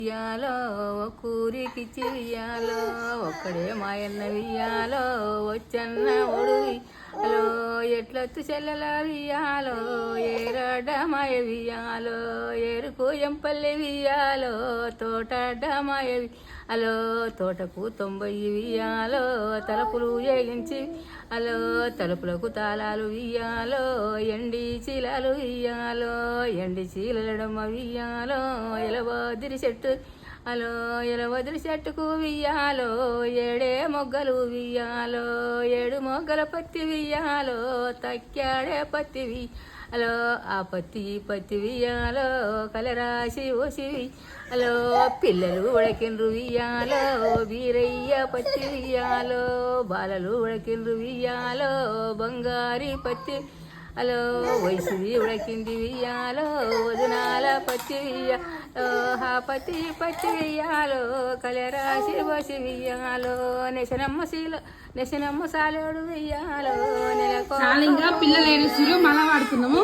వియ్యాలో కూరికిచ్చి వియ్యాలో ఒక్కడే మాయన్న వియ్యాలో వచ్చన్న ఒడువి హలో ఎట్లొత్తు చెల్లెల వియ్యాలో ఏరడ్డ మాయ వియ్యాలో ఏరుకు ఎంపల్లి వియ్యాలో తోటడ్డ మాయ హలో తోటకు 90 వియ్యాలో తలుపులు ఏగించి హలో తలుపులకు తాళాలు వియ్యాలో ఎండి చీలాలు వియ్యాలో ఎండి చీలడమ్మ వియ్యాలో ఎలవదిరి చెట్టు హలో ఎలవదిరి చెట్టుకు వియ్యాలో ఏడే మొగ్గలు వియ్యాలో 7 మొగ్గల పత్తి వియ్యాలో తక్కాడే పత్తి హలో ఆ పత్తి వియ్యాలో కలరాసి ఓసి హలో పిల్లలు ఉడకిండ్రు వియ్యాలో వీరయ్య పత్తి వియ్యాలో బాలలు ఉడకిండ్రు వియ్యాలో బంగారి పత్తి హలో వయసుది ఉడకింది వియ్యాలో వదినాల పత్తి వియ్యాలో ఆ పత్తి వియ్యాలో కలరాసి బసి వియ్యాలో నెసనమ్మ సాలేడు వియ్యాలో నెలకు పిల్లలు మళ్ళా వాడుకున్నాము.